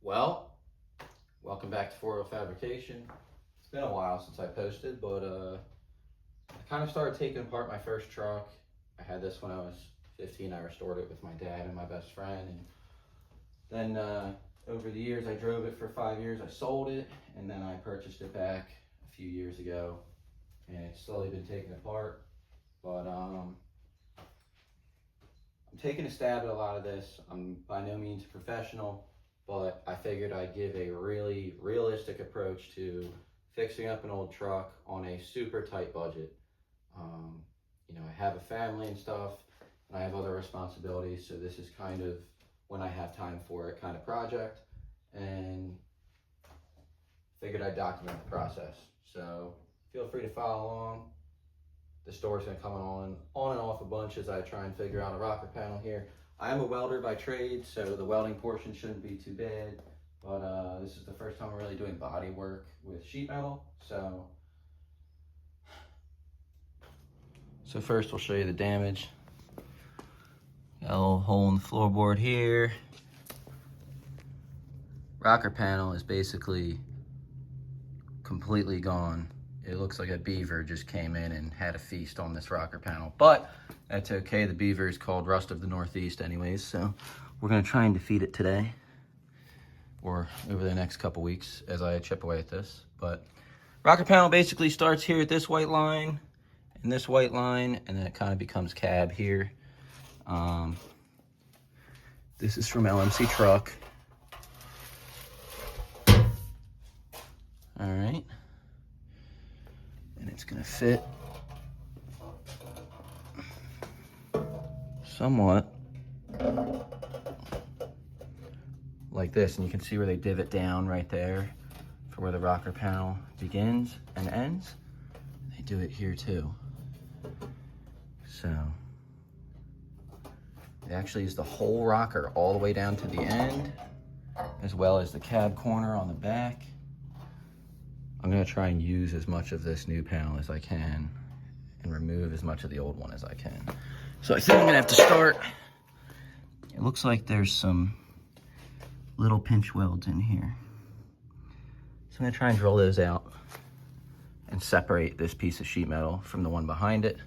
Well, welcome back to 4 Fabrication. It's been a while since I posted, but I kind of started taking apart my first truck. I had this when I was 15. I restored it with my dad and my best friend, and then over the years I drove it for 5 years. I sold it, and then I purchased it back a few years ago, and it's slowly been taken apart. But I'm taking a stab at a lot of this. I'm by no means a professional, but I figured I'd give a really realistic approach to fixing up an old truck on a super tight budget. You know, I have a family and stuff, and I have other responsibilities, so this is kind of when I have time for it kind of project, and figured I'd document the process. So feel free to follow along. The story's gonna come on and off a bunch as I try and figure out a rocker panel here. I am a welder by trade, so the welding portion shouldn't be too bad, but this is the first time I'm really doing body work with sheet metal. So first we'll show you the damage. Got a little hole in the floorboard here. Rocker panel is basically completely gone. It looks like a beaver just came in and had a feast on this rocker panel, but that's okay. The beaver is called Rust of the Northeast anyways, so we're gonna try and defeat it today or over the next couple weeks as I chip away at this. But rocker panel basically starts here at this white line and this white line, and then it kind of becomes cab here. This is from LMC Truck. All right. And it's gonna fit somewhat like this, and you can see where they divot down right there for where the rocker panel begins and ends. They do it here too. So it actually is the whole rocker all the way down to the end, as well as the cab corner on the back. I'm gonna try and use as much of this new panel as I can and remove as much of the old one as I can. So I think I'm gonna have to start. It looks like there's some little pinch welds in here. So I'm gonna try and drill those out and separate this piece of sheet metal from the one behind it.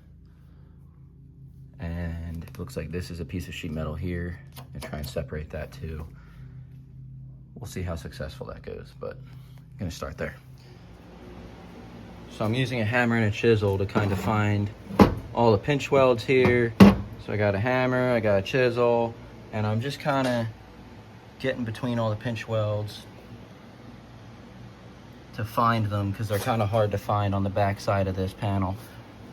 And it looks like this is a piece of sheet metal here, and try and separate that too. We'll see how successful that goes, but I'm gonna start there. So I'm using a hammer and a chisel to kind of find all the pinch welds here. So I got a hammer, I got a chisel, and I'm just kind of getting between all the pinch welds to find them, because they're kind of hard to find on the back side of this panel.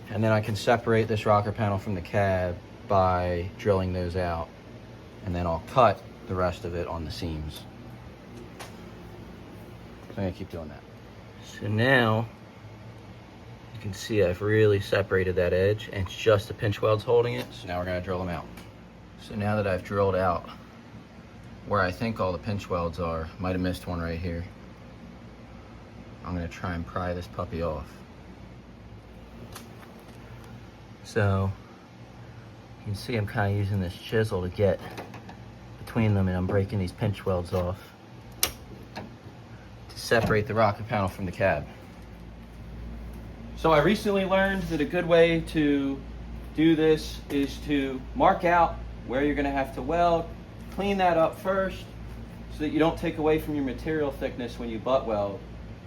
And then I can separate this rocker panel from the cab by drilling those out, and then I'll cut the rest of it on the seams. So I'm gonna keep doing that. So now you can see I've really separated that edge, and it's just the pinch welds holding it. So now we're gonna drill them out. So now that I've drilled out where I think all the pinch welds are, might have missed one right here, I'm gonna try and pry this puppy off. So you can see I'm kind of using this chisel to get between them, and I'm breaking these pinch welds off to separate the rocker panel from the cab. So I recently learned that a good way to do this is to mark out where you're gonna have to weld, clean that up first so that you don't take away from your material thickness when you butt weld.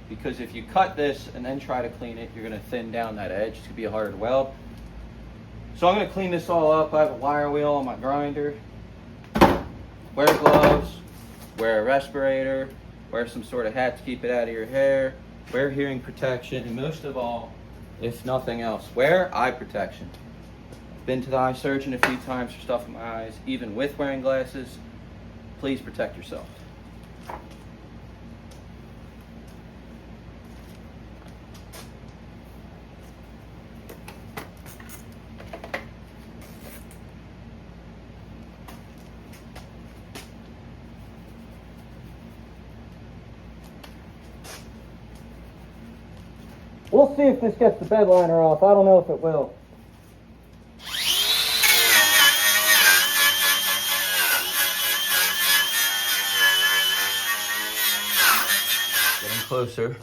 Because if you cut this and then try to clean it, you're gonna thin down that edge. It's gonna be harder to weld. So I'm gonna clean this all up. I have a wire wheel on my grinder. Wear gloves, wear a respirator, wear some sort of hat to keep it out of your hair, wear hearing protection, and most of all, if nothing else, wear eye protection. I've been to the eye surgeon a few times for stuff in my eyes. Even with wearing glasses, please protect yourself. We'll see if this gets the bed liner off. I don't know if it will. closer.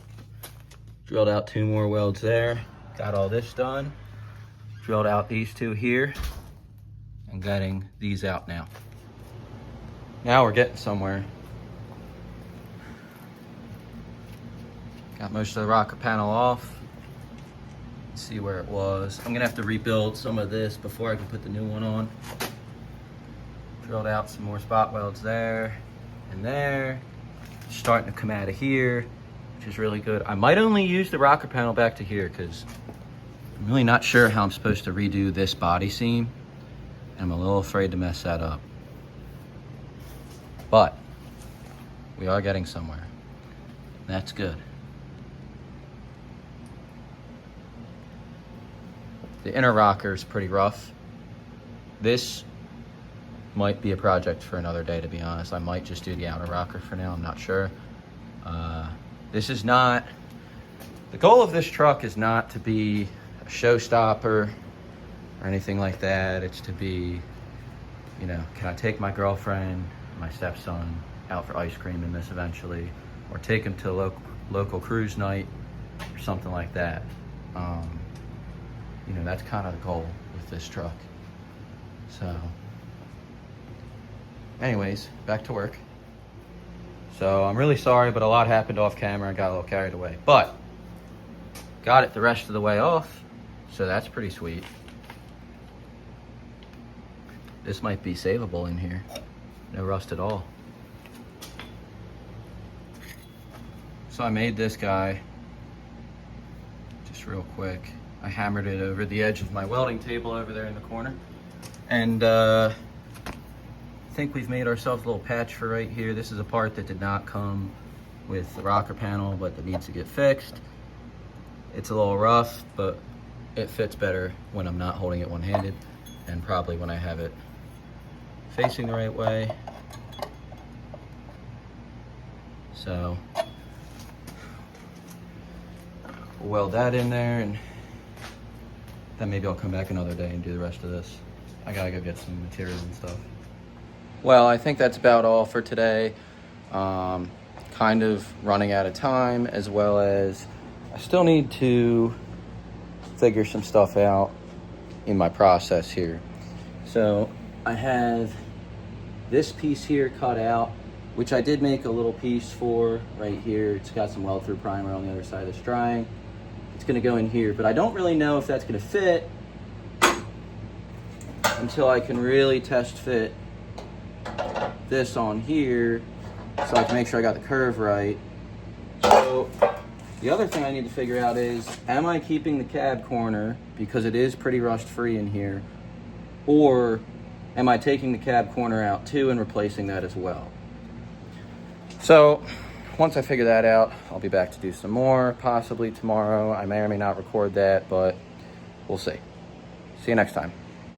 Drilled out 2 more welds there. Got all this done. Drilled out these 2 here. And getting these out now. Now we're getting somewhere. Got most of the rocker panel off. Let's see where it was. I'm gonna have to rebuild some of this before I can put the new one on. Drilled out some more spot welds there and there. Starting to come out of here, which is really good. I might only use the rocker panel back to here because I'm really not sure how I'm supposed to redo this body seam. And I'm a little afraid to mess that up. But we are getting somewhere. That's good. The inner rocker is pretty rough. This might be a project for another day, to be honest. I might just do the outer rocker for now, I'm not sure. This is not, the goal of this truck is not to be a showstopper or anything like that. It's to be, you know, can I take my girlfriend, my stepson out for ice cream in this eventually, or take him to a local cruise night or something like that. You know, that's kind of the goal with this truck. So, anyways, back to work. So I'm really sorry, but a lot happened off camera. I got a little carried away, but got it the rest of the way off. So that's pretty sweet. This might be savable in here. No rust at all. So I made this guy just real quick. I hammered it over the edge of my welding table over there in the corner. And I think we've made ourselves a little patch for right here. This is a part that did not come with the rocker panel, but that needs to get fixed. It's a little rough, but it fits better when I'm not holding it one-handed, and probably when I have it facing the right way. So we'll weld that in there, and then maybe I'll come back another day and do the rest of this. I gotta go get some materials and stuff. Well, I think that's about all for today. Kind of running out of time, as well as I still need to figure some stuff out in my process here. So I have this piece here cut out, which I did make a little piece for right here. It's got some weld through primer on the other side that's drying. It's gonna go in here, but I don't really know if that's gonna fit until I can really test fit this on here so I can make sure I got the curve right. So the other thing I need to figure out is, am I keeping the cab corner because it is pretty rust free in here, or am I taking the cab corner out too and replacing that as well? So once I figure that out, I'll be back to do some more, possibly tomorrow. I may or may not record that, but we'll see. See you next time.